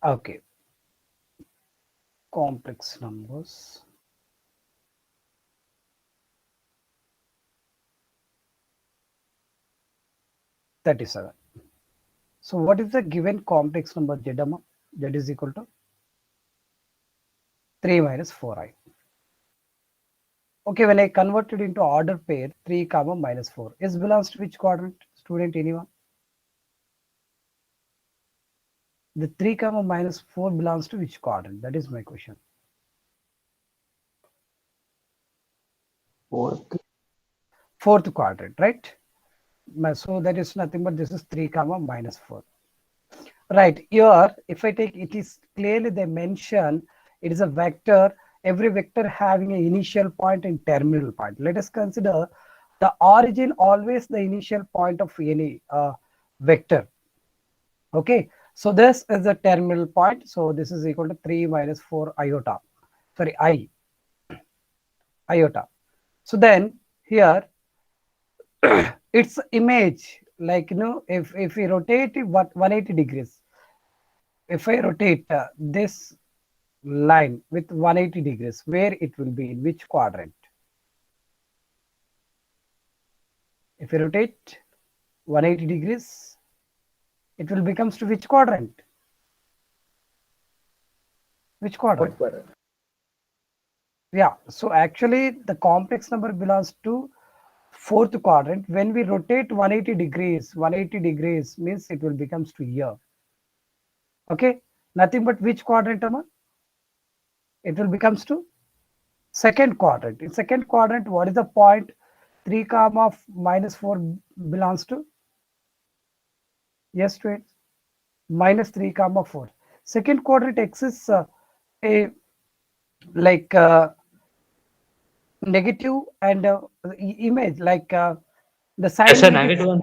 Okay, complex numbers. $37. So what is the given complex number Z? Z is equal to 3 minus 4i. Okay, when I converted into order pair 3 comma minus 4, is belongs to which quadrant? Student, anyone? The 3 comma minus 4 belongs to which quadrant? That is my question. Fourth quadrant, right? So that is nothing but this is 3 comma minus 4. Right, here if I take, it is clearly they mention it is a vector, every vector having an initial point and terminal point. Let us consider the origin always the initial point of any vector. Okay, so this is the terminal point, so this is equal to 3 minus 4 iota, sorry, iota. So then here its image, like, you know, if we rotate it 180 degrees, if I rotate this line with 180 degrees, where it will be, in which quadrant? If you rotate 180 degrees, it will becomes to which quadrant? Which quadrant? Yeah, so actually the complex number belongs to fourth quadrant. When we rotate 180 degrees, 180 degrees means it will becomes to here. Okay, nothing but which quadrant, Amma? It will becomes to second quadrant. In second quadrant, what is the point? 3 comma minus 4 belongs to? Yes, students. Minus 3 comma 4. Second quadrant exists a like negative and image, like the Yes, sign sir, will be, negative one.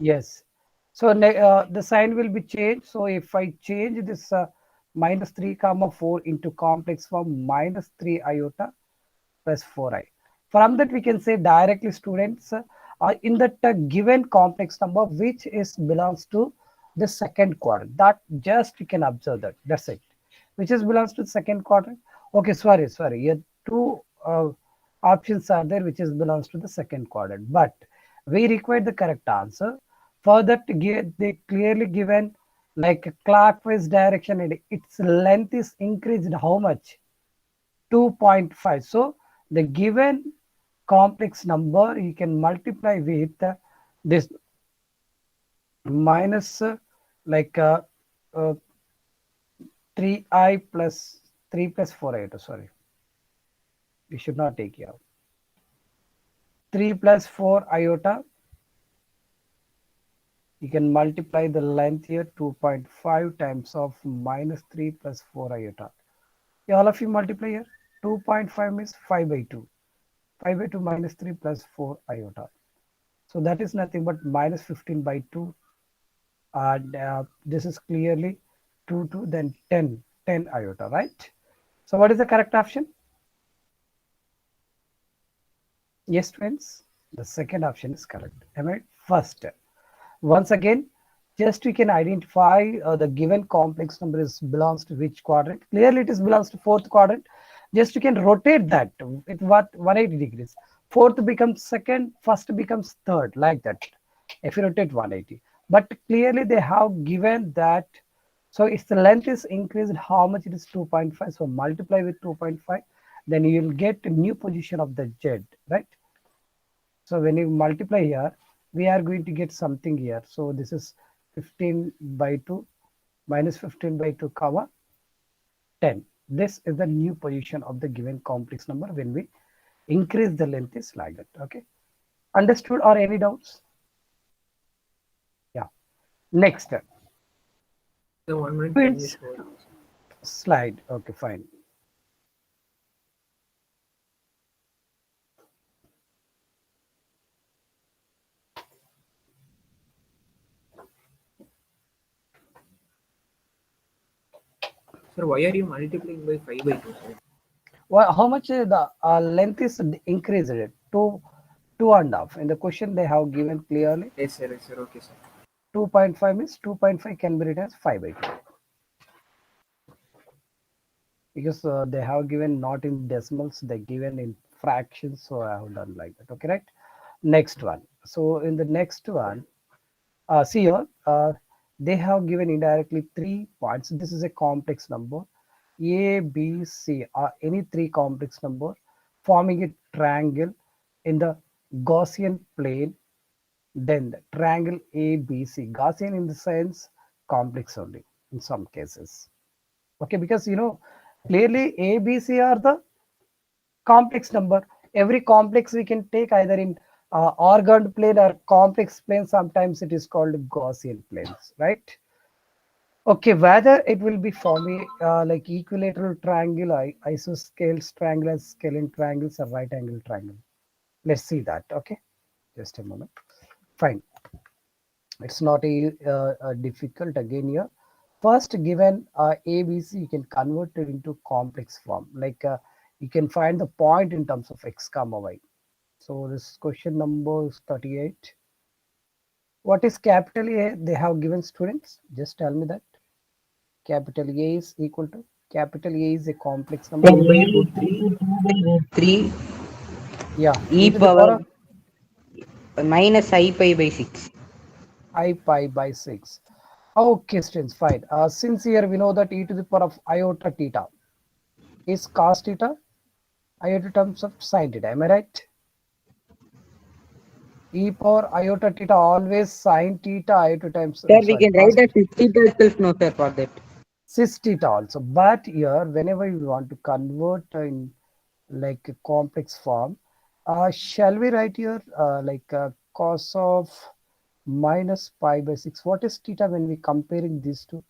yes. So the sign will be changed. So if I change this minus 3 comma 4 into complex form, minus 3 iota plus 4i. From that we can say directly, students, in that given complex number which is belongs to the second quadrant. That just you can observe that. That's it. Which is belongs to the second quadrant. Okay, sorry. Here two options are there which is belongs to the second quadrant. But we require the correct answer. For that, they clearly given like a clockwise direction and its length is increased how much? 2.5. So the given complex number you can multiply with this minus like 3i plus 3 plus 4 iota. Sorry, we should not take here. 3 plus 4 iota. You can multiply the length here 2.5 times of minus 3 plus 4 iota. Yeah, all of you multiply here. 2.5 means 5 by 2. 5 by 2 minus 3 plus 4 iota. So that is nothing but minus 15 by 2. And this is clearly 2, then 10 iota, right? So what is the correct option? Yes, twins. The second option is correct. Am I first? Once again, just we can identify the given complex number is belongs to which quadrant. Clearly, it is belongs to fourth quadrant. Just you can rotate that with what 180 degrees. Fourth becomes second, first becomes third, like that. If you rotate 180, but clearly they have given that. So if the length is increased, how much it is 2.5. So multiply with 2.5, then you will get a new position of the Z, right? So when you multiply here, we are going to get something here. So this is 15 by 2 minus 15 by 2 comma 10. This is the new position of the given complex number when we increase the length is like that. Okay. Understood or any doubts? Yeah. Next. The 1 minute can you Fields show? slide. Okay, fine. Sir, why are you multiplying by 5 by 2, sir? Well, how much the length is increased? Two and a half. In the question they have given clearly Yes, sir. Yes, sir. Okay, sir. 2.5 means 2.5 can be written as 5 by 2. because they have given not in decimals, they given in fractions, so I have done like that. Okay, right? Next one. So in the next one, see here, they have given indirectly 3 points. This is a complex number. A, B, C are any three complex number forming a triangle in the Gaussian plane. Then the triangle ABC, Gaussian in the sense complex only in some cases. Okay, because clearly ABC are the complex number. Every complex we can take either in organed plane or complex plane. Sometimes it is called Gaussian planes, right? Okay, whether it will be forming like equilateral triangle, isosceles triangle, scalene triangles, or right angle triangle. Let's see that. Okay, just a moment. Fine. It's not a difficult again here. First, given ABC, you can convert it into complex form. Like you can find the point in terms of x comma y. So this question number is 38. What is capital A? They have given students. Just tell me that. Capital A is equal to, capital A is a complex number. 2 by root 3. 3 Yeah, e e to the power power of minus I pi by 6. I pi by 6. Okay, students, fine. Since here we know that e to the power of iota theta is cos theta, iota terms of sin theta. Am I right? E power iota theta always sin theta iota times, Sir, we sorry, can cos write as 50 itself, no sir, for that. cis theta also. But here, whenever you want to convert in like a complex form, shall we write here like cos of minus pi by 6? What is theta when we comparing these two?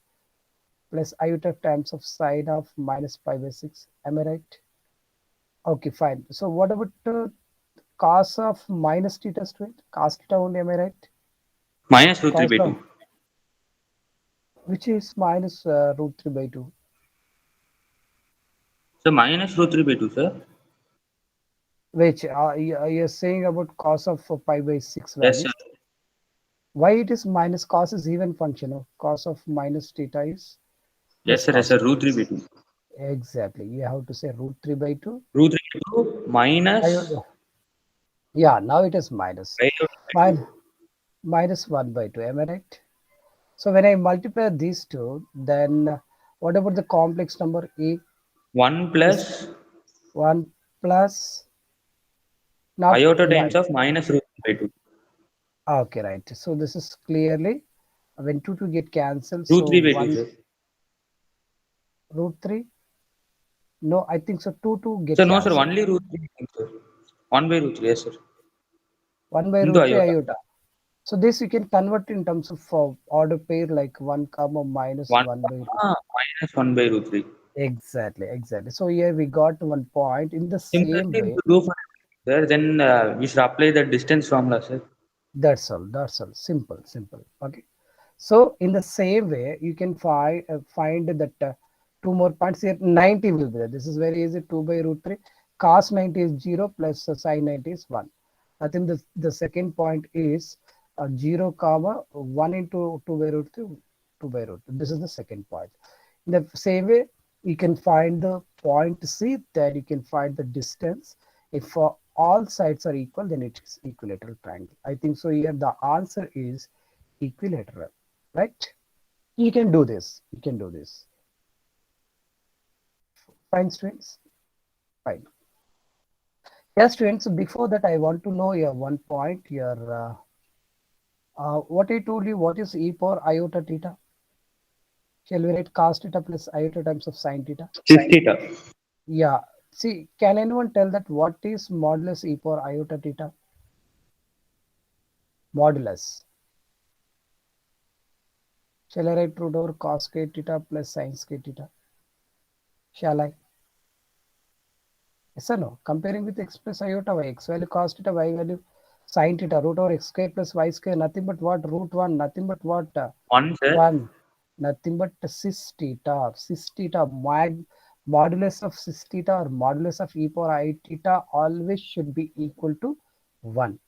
Plus iota times of sine of minus pi by 6. Am I right? Okay, fine. So what about cos of minus theta student? Cos theta only, am I right? Minus root 3 Cos by of 2. which is minus root 3 by 2. So minus root 3 by 2, sir. Which you're saying about cos of pi by 6 Yes, sir. values. Why it is minus? Cos is even function of cos of minus theta is Yes, plus sir. Yes, cos sir. of Root 3 by this. 2. Exactly. You have to say root 3 by 2. Root 3 by 2 minus Yeah, now it is minus. iota by Min 2. minus 1 by 2. Am I right? So when I multiply these two, then what about the complex number A 1 is plus 1 plus not iota right. times of minus root 3 by 2. Okay, right. So this is clearly when 2 get cancelled. Root So 3 by 2, 1 sir. root 3. No, I think so. 2 So get no, sir. cancelled. Only root 3, sir. 1 by root 3, yes, sir. 1 by Into root 3 iota. iota. So this you can convert in terms of order pair like 1 comma minus 1 1 by root. comma minus 1 by root 3. Exactly, exactly. So here we got one point in the Similarly, same if way. you do for sir, then we should apply the distance formula, sir. That's all. That's all. Simple, simple. Okay. So in the same way, you can find that two more points here. 90 will be there. This is very easy. 2 by root 3. Cos 90 is 0 plus sin 90 is 1. I think the second point is 0 comma 1 into 2 by root 3, 2 by root 2. This is the second point. In the same way, you can find the point C, that you can find the distance. If all sides are equal, then it is equilateral triangle. I think so here the answer is equilateral, right? You can do this. You can do this. Fine, students. Fine. Yes, students. Before that, I want to know your one point. What I told you. What is e power iota theta? Shall we write cos theta plus iota times of sin theta? 6 theta. Yeah. See, can anyone tell that what is modulus e power iota theta? Modulus. Shall I write root over cos square theta plus sin square theta? Shall I? Yes or no? Comparing with x plus iota y, x value cos theta, y value sin theta, root over x square plus y square, nothing but what? Root 1, nothing but what? 1, sir. 1, nothing but cis theta. Cis theta, modulus of cis theta or modulus of e power I theta always should be equal to 1.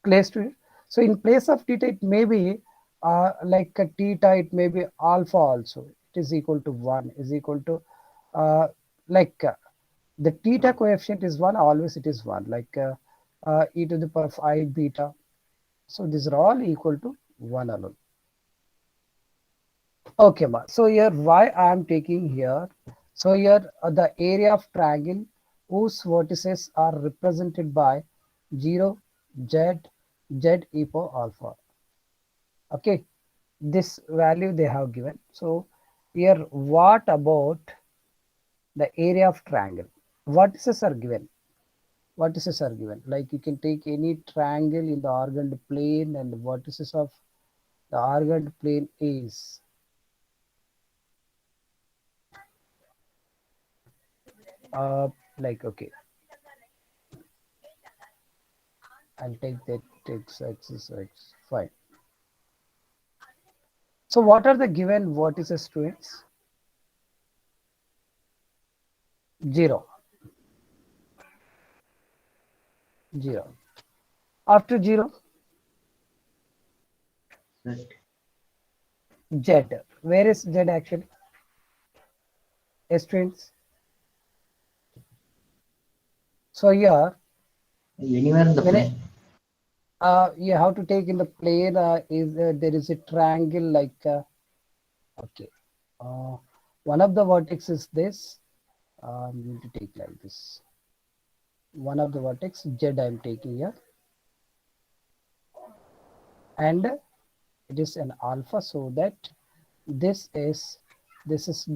Place to it. So in place of theta, it may be like a theta, it may be alpha also. It is equal to 1, is equal to uh, like the theta coefficient is 1, always it is 1, like e to the power of I beta. So these are all equal to 1 alone. Okay, ma. So here why I am taking here. So here the area of triangle whose vertices are represented by 0, z, z e power alpha. Okay, this value they have given. So here what about the area of triangle? Vertices are given. Vertices are given. Like you can take any triangle in the organed plane, and the vertices of the organed plane is like okay. I'll take that x x fine. So what are the given vertices, students? 0, 0. After 0, Right. z. Where is z actually? Students. So here, Anywhere in the when plane. you have to take in the plane, is there is a triangle like okay. Uh, one of the vertex is this. I'm going to take like this. One of the vertex z I am taking here, and it is an alpha, so that this is z, this is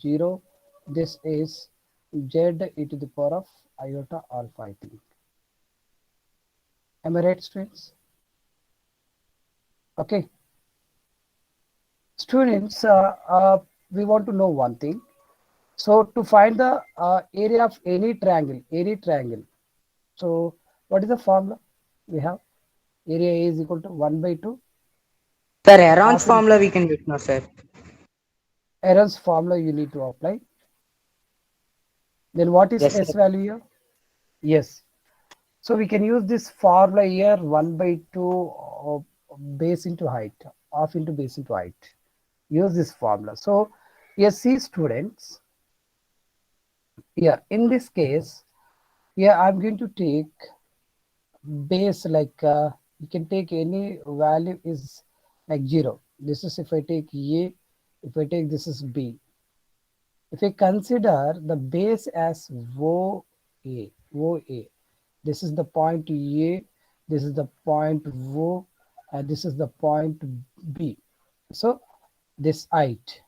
0, this is z e to the power of iota alpha, I think. Am I right, students? Okay, students, we want to know one thing. So to find the area of any triangle, so what is the formula we have? Area A is equal to 1 by 2 Sir, Aaron's half in formula we can use now, sir. Aaron's formula you need to apply. Then what is Yes, S sir. value here? Yes. So we can use this formula here, 1 by 2 base into height, half into base into height. Use this formula. So yes, see students, here in this case, here I'm going to take base like you can take any value is like 0. This is if I take A, if I take this is B. If I consider the base as OA, this is the point A, this is the point O, and this is the point B. So this height.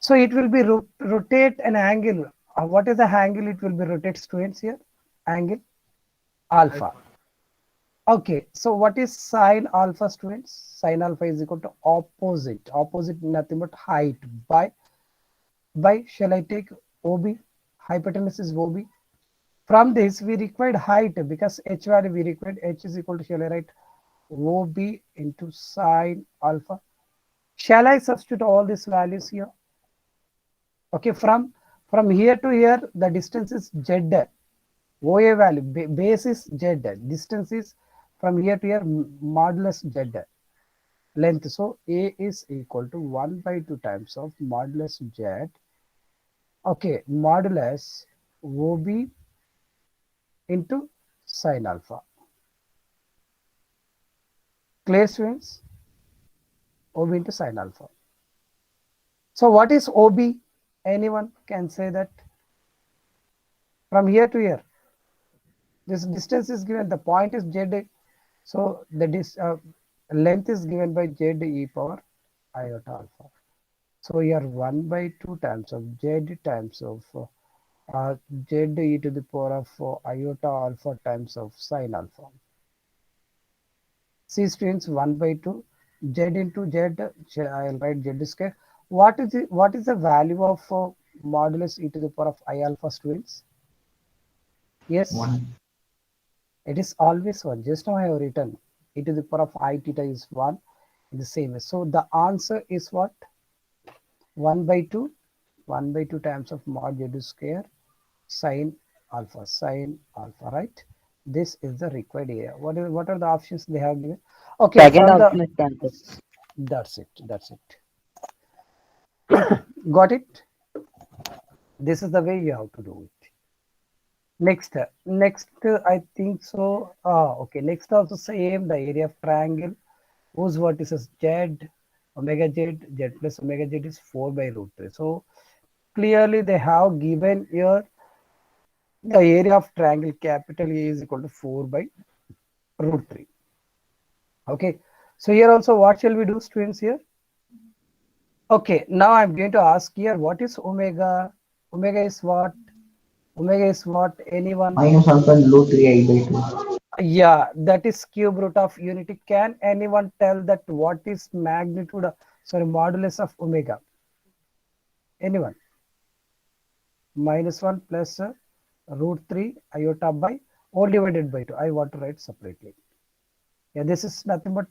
So it will be rotate an angle. What is the angle it will be rotate, students, here? Angle alpha. Okay, so what is sine alpha, students? Sine alpha is equal to opposite. Opposite nothing but height by shall I take OB? Hypotenuse is OB. From this we required height because h value we required h is equal to shall I write OB into sine alpha. Shall I substitute all these values here? Okay, from here to here the distance is z. OA value base is z. Distance is from here to here modulus z length. So A is equal to 1 by 2 times of modulus z. Okay, modulus OB into sine alpha. Clear, students? OB into sine alpha. So what is OB? Anyone can say that? From here to here, this distance is given, the point is z. So the length is given by z e power iota alpha. So here 1 by 2 times of z times of z e to the power of iota alpha times of sine alpha. C students, 1 by 2 z into z. I'll write z square. What is the value of modulus e to the power of I alpha, students? Yes, 1. it is always 1. Just now I have written e to the power of I theta is 1 in the same way. So the answer is what? 1 by 2, 1 by 2 times of mod z square sine alpha, right? This is the required area. What are the options they have given? Okay, Second from the option is cancelled. that's it. Got it? This is the way you have to do it. Next, I think so. Okay. Next, also same the area of triangle whose vertices z, omega z plus omega z is 4 by root 3. So clearly they have given here the area of triangle capital A is equal to 4 by root 3. Okay. So here also what shall we do, students, here? Okay. Now I'm going to ask here, what is omega? Omega is what? Omega is what? Anyone? minus 1.3 by 2. Yeah, that is cube root of unity. Can anyone tell that what is magnitude of, sorry, modulus of omega? Anyone? Minus 1 plus root 3 iota by all divided by 2. I want to write separately. Yeah, this is nothing but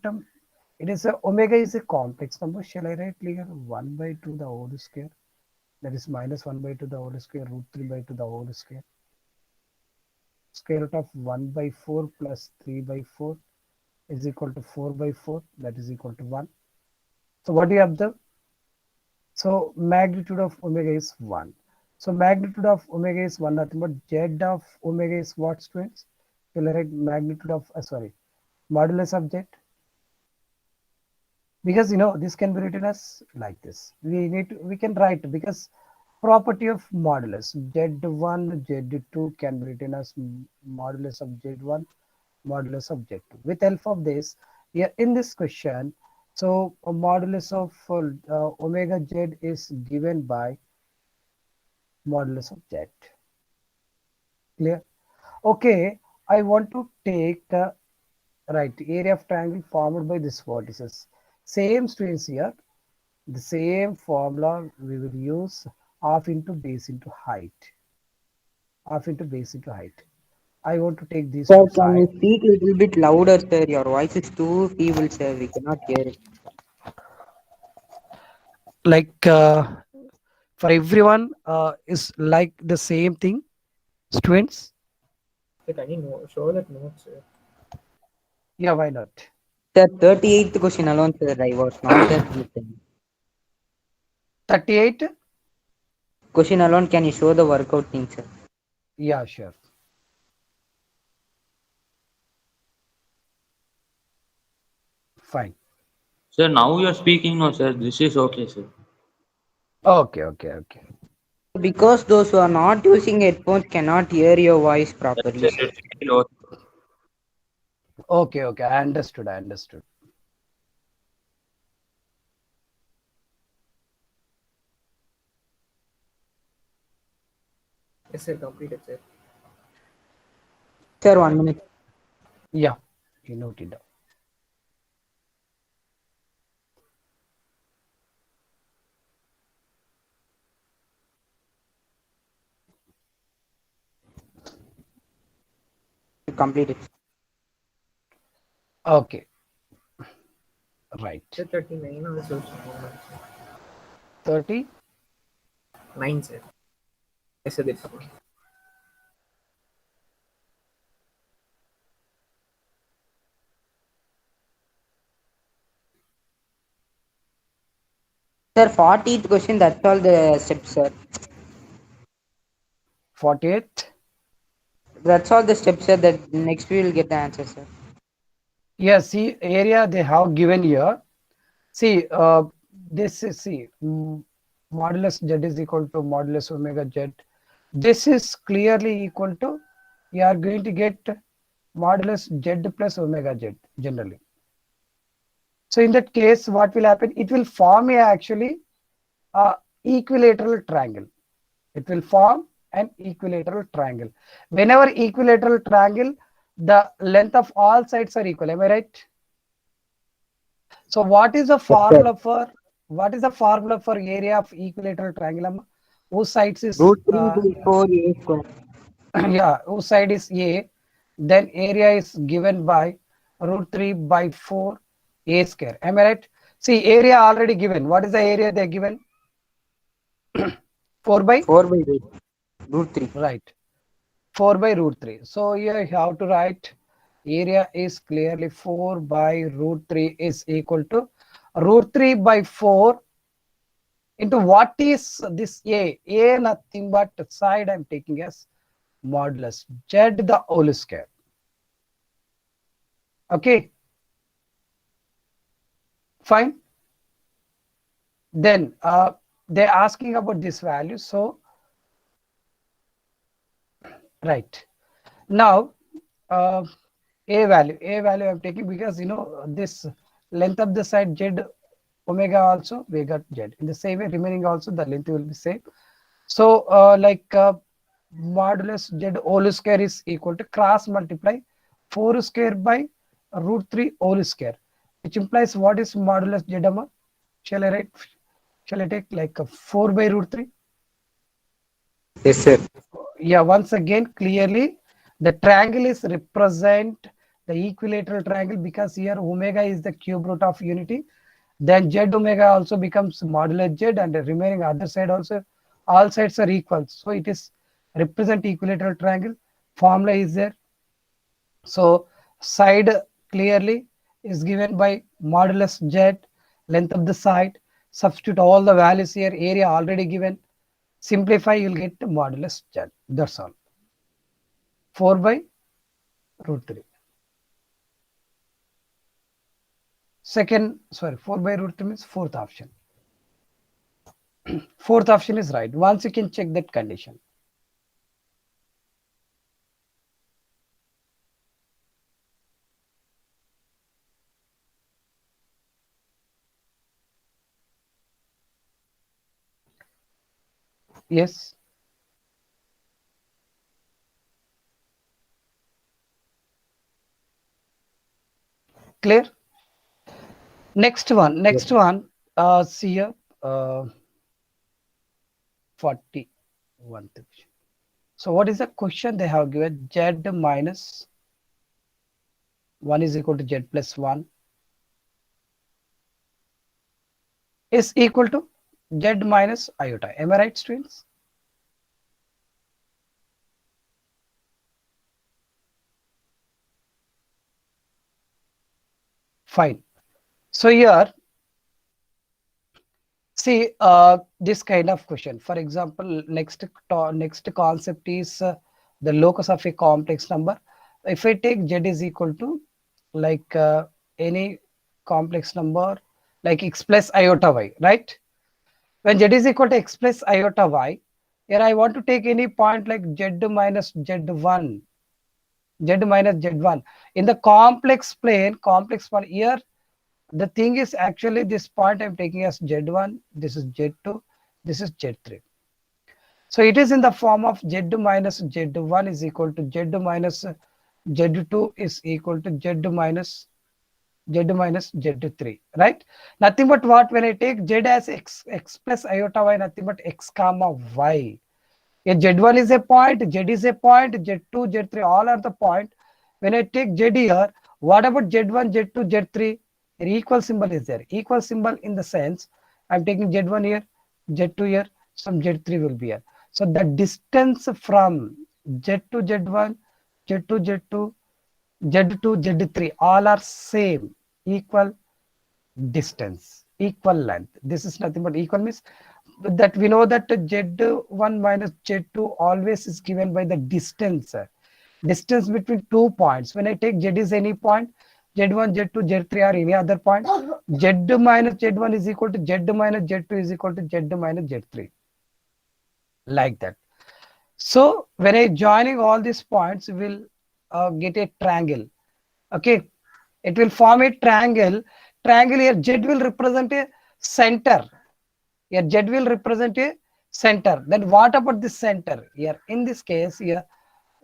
it is a omega is a complex number. Shall I write here 1 by 2 the whole square? That is minus 1 by 2 the whole square, root 3 by 2 the whole square. Square root of 1 by 4 plus 3 by 4 is equal to 4 by 4, that is equal to 1. So what do you observe? So magnitude of omega is 1. So magnitude of omega is 1, nothing but z of omega is what, students? Will I write magnitude of, sorry, modulus of z? Because this can be written as like this. We can write, because property of modulus z1 z2 can be written as modulus of z1 modulus of z2. With help of this, here in this question, so a modulus of omega z is given by modulus of z. Clear? Okay, I want to take right area of triangle formed by this vertices. Same, students, here the same formula we will use, half into base into height. Half into base into height. I want to take these Sir, two can you sides. speak a little bit louder, sir? Your voice is too feeble, sir. We cannot hear it. Like for everyone is like the same thing, students. Sir, can you show that note, sir? Yeah, why not? Sir, 38th question alone, sir. I was not there. 38. Question alone, can you show the workout thing, sir? Yeah, sure. Fine. Sir, now you're speaking, no, sir. This is okay, sir. Okay. Because those who are not using headphones cannot hear your voice Yes, properly, sir, sir. it's very low. Okay, I understood. Yes, sir, completed, sir. Sir, 1 minute. Yeah, you noted down. You complete it. Okay, right. Sir, 39 also. 30. 9, sir. Yes, sir, this one. Sir, 40th question, that's all the steps, sir. 48. That's all the steps, sir. That next we will get the answer, sir. Yeah, see area they have given here. See, this is, see, modulus z is equal to modulus omega z. This is clearly equal to, you are going to get modulus z plus omega z generally. So in that case, what will happen? It will form actually a equilateral triangle. It will form an equilateral triangle. Whenever equilateral triangle, the length of all sides are equal. Am I right? So what is the Yes, sir. formula for area of equilateral triangle? Whose sides is Root 3 by 4 a square. yeah, whose side is a, then area is given by root 3 by 4 a square. Am I right? See, area already given. What is the area they given? 4 by 4 by root 3. right. 4 by root 3. So here you have to write area is clearly 4 by root 3 is equal to root 3 by 4 into what is this A? A nothing but side I'm taking as modulus Z the whole square. Okay, fine. Then they're asking about this value. So, right now, a value I'm taking because this length of the side Z omega also we got Z. In the same way, remaining also the length will be same. So, modulus Z whole square is equal to cross multiply 4 square by root 3 whole square, which implies what is modulus Z amount? Shall I write? Shall I take like a 4 by root 3? Yes, sir. Yeah, once again, clearly the triangle is represent the equilateral triangle because here omega is the cube root of unity. Then Z omega also becomes modulus Z, and the remaining other side also, all sides are equal. So it is represent equilateral triangle. Formula is there. So side clearly is given by modulus Z, length of the side. Substitute all the values here, area already given. Simplify, you'll get the modulus Z. That's all. 4 by root 3. Second, sorry, 4 by root 3 means fourth option. Fourth option is right. Once you can check that condition. Yes. Clear? Next one, see here, 41. So what is the question they have given? Z minus 1 is equal to Z plus 1 is equal to Z minus iota. Am I right, students? Fine. So here, see this kind of question. For example, next concept is the locus of a complex number. If I take Z is equal to like any complex number like x plus iota y, right? When Z is equal to x plus iota y, here I want to take any point like Z minus Z1, Z minus Z1 in the complex plane, complex one here. The thing is actually this point I'm taking as Z1, this is Z2, this is Z3. So it is in the form of Z minus Z1 is equal to Z minus Z2 is equal to Z minus Z3, right? Nothing but what when I take Z as x plus iota y, nothing but x comma y. A Z1 is a point, Z is a point, Z2, Z3, all are the point. When I take Z here, what about Z1, Z2, Z3? An equal symbol is there. Equal symbol in the sense, I'm taking Z1 here, Z2 here, some Z3 will be here. So the distance from Z to Z1, Z2, Z2, Z2, Z3, all are same, equal distance, equal length. This is nothing but equal means that we know that Z1 minus Z2 always is given by the distance. Distance between 2 points. When I take Z is any point, Z1, Z2, Z3 or any other point, Z minus Z1 is equal to Z minus Z2 is equal to Z minus Z3. Like that. So when I joining all these points, we will get a triangle. Okay. It will form a triangle. Triangle here, Z will represent a center. Here Z will represent a center. Then what about this center? Here in this case, here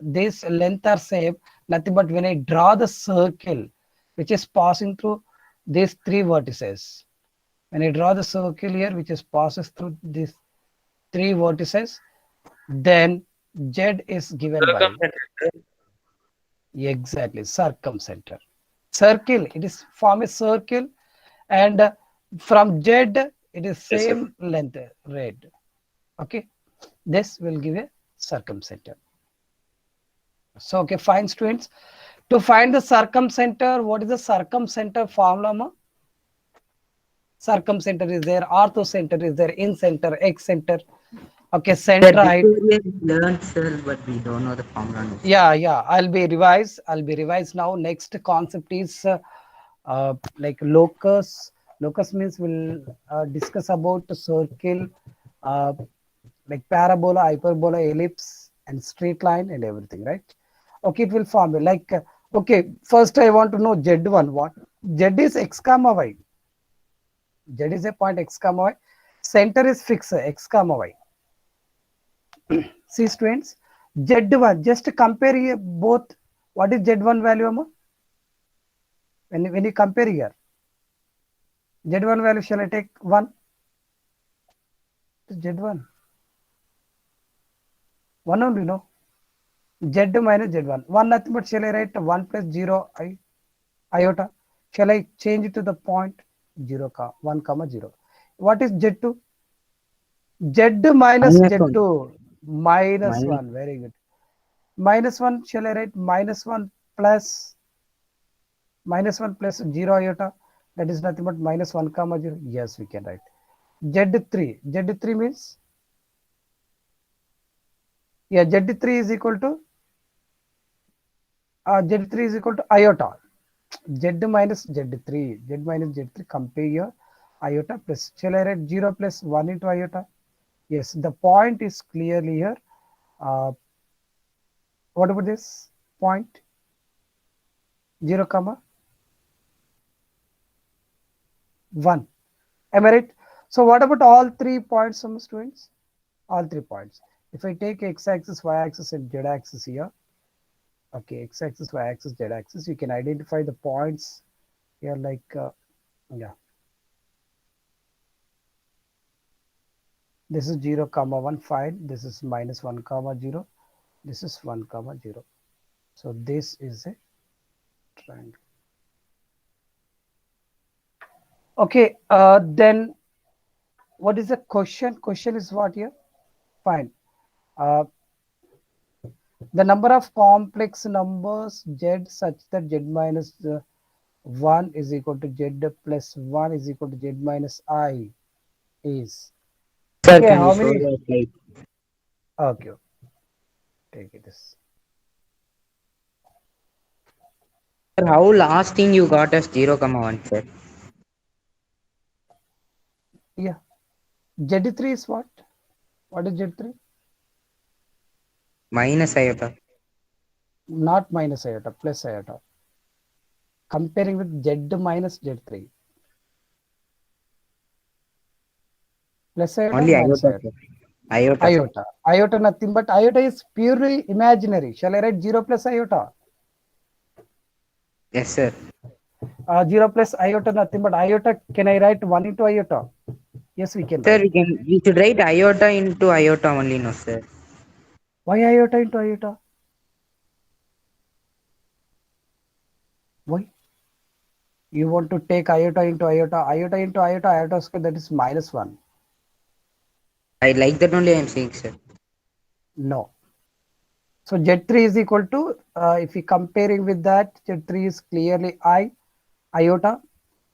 this length are same. Nothing but when I draw the circle, which is passing through these three vertices. When I draw the circle here, which is passes through these three vertices, then Z is given by exactly circumcenter. Circle, it is form a circle, and from Z it is Yes, sir. same length red. Okay, this will give a circumcenter. So okay, fine students. To find the circumcenter, what is the circumcenter formula? Circumcenter is there, orthocenter is there, in center, X center. Okay, Sir, centroid. before we learned, sir, but we don't know the formula. No, sir. Yeah, I'll be revised now. Next concept is like locus. Locus means we'll discuss about the circle, uh, like parabola, hyperbola, ellipse, and straight line and everything, right? Okay, it will form like okay. First, I want to know Z1. What Z is x comma y. Z is a point x comma y. Center is fixed x comma y. See students, Z1, just compare here both. What is Z1 value, Amma? When you compare here, Z1 value, shall I take 1? Z1. 1 only, no? Z minus Z1. 1 nothing but shall I write 1 plus 0 iota? Shall I change it to the point 0, 1 comma 0? What is Z2? Z minus Minus one. Z2. Minus Minus. 1. Very good. Minus 1, shall I write minus 1 plus minus 1 plus 0 iota? That is nothing but minus 1 comma 0. Yes, we can write. Z3. Z3 means, yeah, Z3 is equal to Z3 is equal to iota. Z minus Z3. Z minus Z3. Compare your iota plus. Shall I write 0 plus 1 into iota? Yes, the point is clearly here. What about this point? 0 comma 1. Am I right? So what about all 3 points, some students? All 3 points. If I take x-axis, y-axis, and z-axis here, okay, x-axis, y-axis, z-axis, you can identify the points here like, yeah. This is 0 comma 1, fine. This is minus 1 comma 0. This is 1 comma 0. So this is a triangle. Okay, then what is the question? Question is what here? Fine. The number of complex numbers z such that z minus 1 is equal to z plus 1 is equal to z minus I is. Sir, Okay, can you how show many? the slide? Okay, take it this. Sir, how last thing you got as 0, comma 1, sir? Yeah. Z3 is what? What is Z3? Minus iota. Not minus iota, plus iota. Comparing with Z minus Z3. Plus iota or Only minus iota, iota? sir. Iota. Iota. Iota nothing but iota is purely imaginary. Shall I write 0 plus iota? Yes, sir. 0 plus iota nothing but iota. Can I write 1 into iota? Yes, we can Sir, write. we should write iota into iota only, no, sir. Why iota into iota? Why? You want to take iota into iota, iota into iota, iota square, that is minus 1. I like that only I am saying, sir. No. So Z3 is equal to, if we comparing with that, Z3 is clearly iota.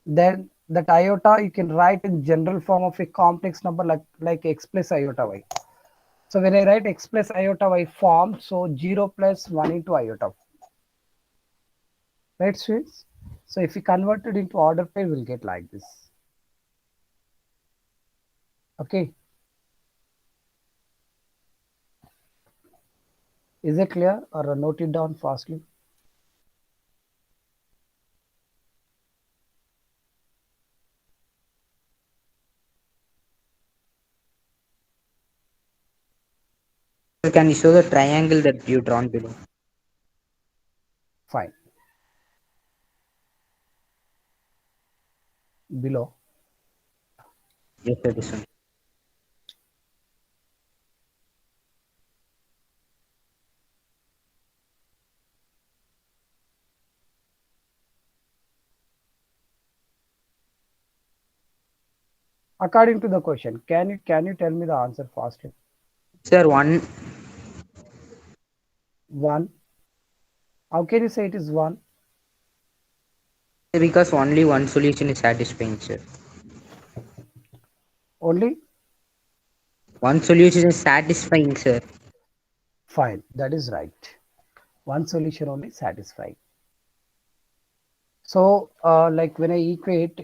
Then that iota you can write in general form of a complex number like x plus iota y. So when I write x plus iota y form, so 0 plus 1 into iota. Right, students? So if we convert it into order pair, we'll get like this. Okay. Is it clear or note it down fastly? Sir, can you show the triangle that you drawn below? Fine. Below. Yes, sir, this one. According to the question, can you tell me the answer fastly? Sir, 1. 1. How can you say it is 1? Because only one solution is satisfying, sir. Only One solution is satisfying, sir. fine. That is right. One solution only satisfying. So, like when I equate,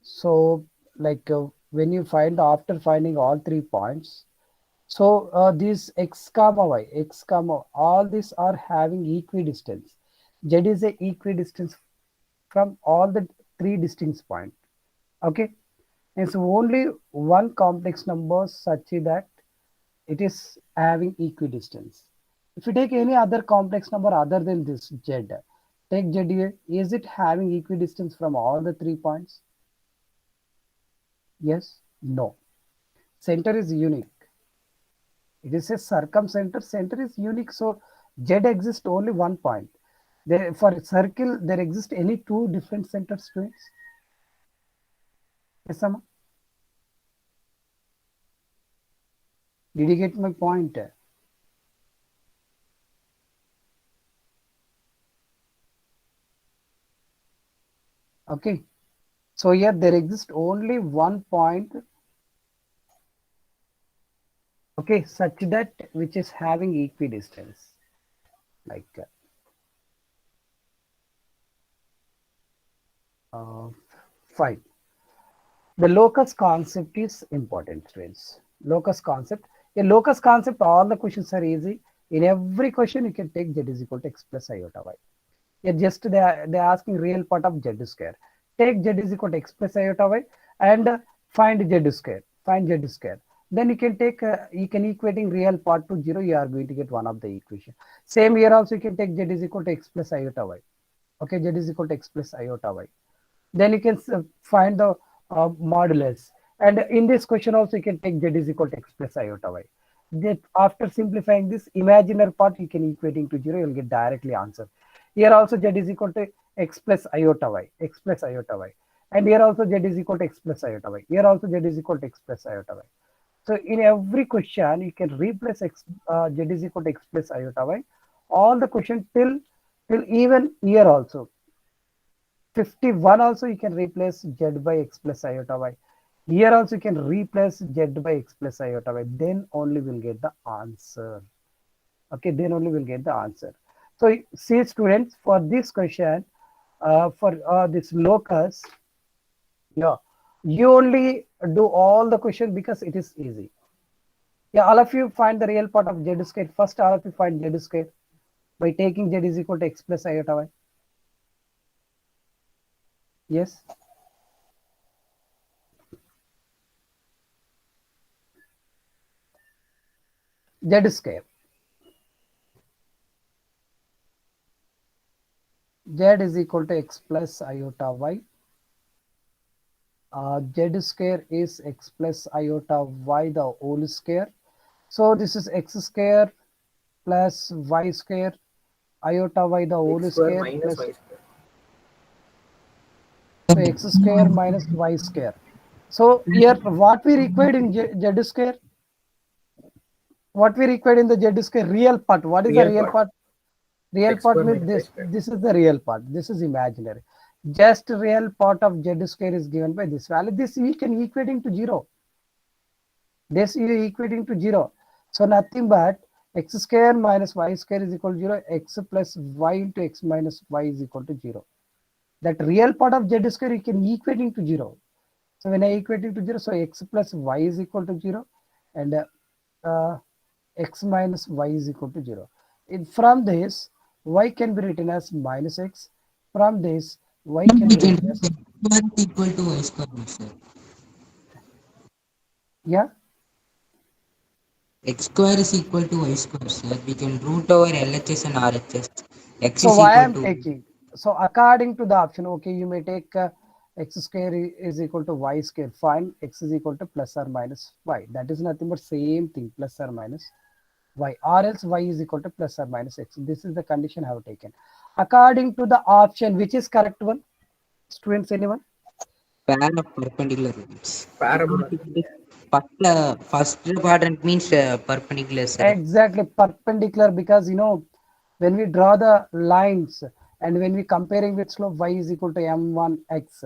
so like when you find after finding all 3 points, so these x comma y, x comma, all these are having equidistance. Z is a equidistance from all the three distinct points. Okay, and so only one complex number such that it is having equidistance. If you take any other complex number other than this z, take z, is it having equidistance from all the 3 points? Yes, no. Center is unique. It is a circumcenter. Center is unique. So z exists only one point. There, for a circle, there exist any two different center students? Yes, Amma? Did you get my point? Okay. So here there exists only one point, okay, such that which is having equidistance. Like fine. The locus concept is important, friends. Locus concept. A locus concept, all the questions are easy. In every question, you can take z is equal to x plus iota y. Yeah, just they are asking real part of z square. Take z is equal to x plus iota y and find z square. Find z square. Then you can take you can equating real part to 0. You are going to get one of the equation. Same here also you can take z is equal to x plus iota y. Okay, z is equal to x plus iota y. Then you can find the modulus. And in this question also you can take z is equal to x plus iota y. That after simplifying this imaginary part, you can equating to 0, you will get directly answer. Here also z is equal to x plus iota y, x plus iota y. And here also z is equal to x plus iota y. Here also z is equal to x plus iota y. So in every question, you can replace z is equal to x plus iota y. All the question till even here also. 51 also you can replace z by x plus iota y. Here also you can replace z by x plus iota y. Then only we'll get the answer. Okay, then only we'll get the answer. So see students, for this question, for this locus, yeah, you only do all the question because it is easy. Yeah, all of you find the real part of z square. First, all of you find z square by taking z is equal to x plus iota y. Yes. Z square. Z is equal to x plus iota y. Z square is x plus iota y the whole square. So this is x square plus y square iota y the whole X square square minus plus, y square. so x square minus y square. So here what we required in z square, what we required in the z square, real part. What is the Real real part. part? Real X part square means minus y this. square. This is the real part. This is imaginary. Just real part of z square is given by this value. This we can equating to 0. This is equating to 0. So nothing but x square minus y square is equal to 0. X plus y into x minus y is equal to 0. That real part of z square you can equating to 0. So when I equating to 0, so x plus y is equal to 0 and x minus y is equal to 0. From this, y can be written as minus x. From this, y can We be can written do as, x square is equal to y square, sir. yeah, X square is equal to y square, sir. We can root over LHS and RHS. X so is why equal I'm to taking, so according to the option, okay, you may take x square is equal to y square. Fine, x is equal to plus or minus y. That is nothing but same thing, plus or minus y, or else y is equal to plus or minus x. This is the condition I have taken. According to the option, which is correct one? Students, anyone? pair of perpendicular lines. Parabola. First quadrant means perpendicular, sir. Exactly, perpendicular, because when we draw the lines and when we comparing with slope y is equal to m1 x,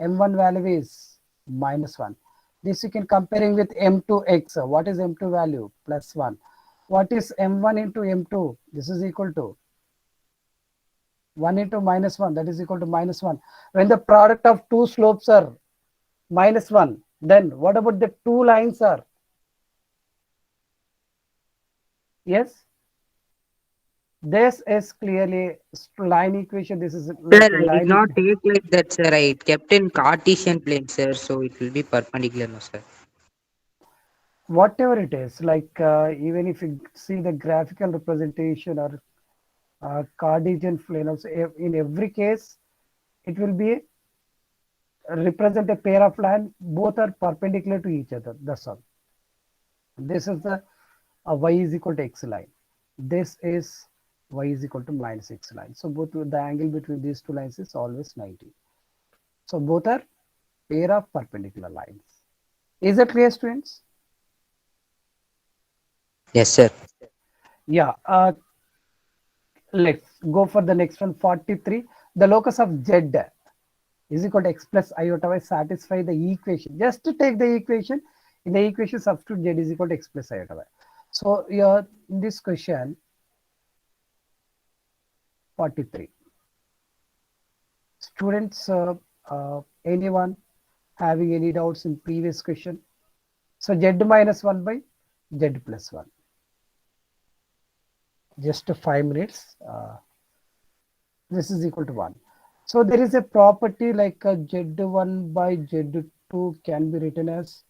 M1 value is minus 1. This you can comparing with M2 x. What is M2 value? Plus 1. What is M1 into M2? This is equal to 1 into minus 1. That is equal to minus 1. When the product of two slopes are minus 1, then what about the two lines are? Yes? This is clearly line equation. This is Sir, like a I did line not equation. take like that, sir. I kept in Cartesian plane, sir, so it will be perpendicular, no, sir. Whatever it is, like even if you see the graphical representation or Cartesian plane, also in every case, it will be represent a pair of line. Both are perpendicular to each other. That's all. This is the y is equal to x line. This is y is equal to minus x line. So both the angle between these two lines is always 90. So both are pair of perpendicular lines. Is it clear, students? Yes, sir. Yeah. Let's go for the next one. 43. The locus of z is equal to x plus iota y satisfy the equation. Just to take the equation, in the equation substitute z is equal to x plus iota y. So here in this question 43, students, anyone having any doubts in previous question? So z minus 1 by z plus 1. Just 5 minutes. This is equal to 1. So there is a property like z1 by z2 can be written as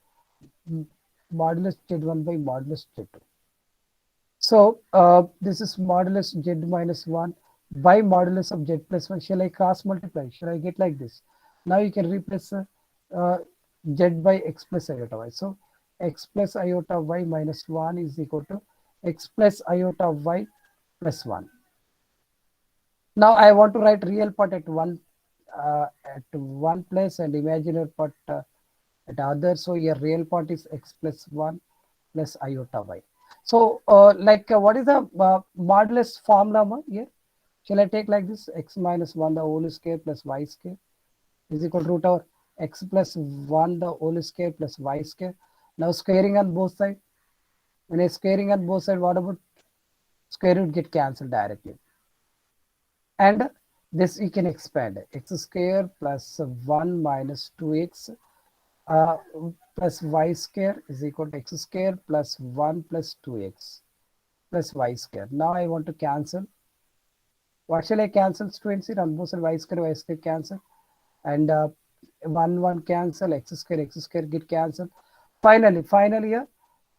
modulus z1 by modulus z2. So this is modulus z minus 1 by modulus of z plus 1. Shall I cross multiply? Shall I get like this? Now you can replace uh, z by x plus iota y. So x plus iota y minus 1 is equal to x plus iota y plus 1. Now I want to write real part at one place and imaginary part at other. So your real part is x plus 1 plus iota y. So what is the modulus formula here? Shall I take like this? X minus 1 the whole square plus y square is equal to root over x plus 1 the whole square plus y square. Now squaring on both sides. When I squaring on both sides, what about square root get cancelled directly? And this you can expand x square plus 1 minus 2x uh, plus y square is equal to x square plus 1 plus 2x plus y square. Now I want to cancel. What shall I cancel, students? Here on both sides y square cancel, and 1 cancel, x square get cancelled. Finally here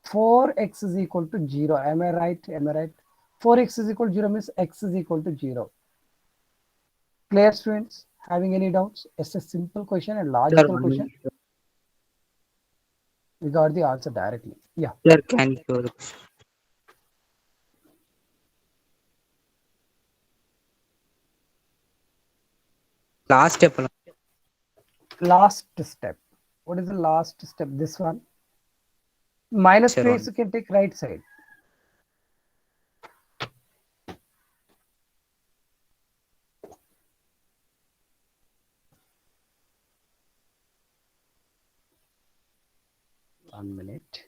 4x is equal to 0. Am I right? 4x is equal to 0 means x is equal to 0. Clear, students? Having any doubts? It's a simple question and Sir, logical 1 minute. question. We got the answer directly. Yeah. Sir, can you show the last step? Last step. What is the last step? This one. Minus Sir, 2x 1. you can take right side. One minute.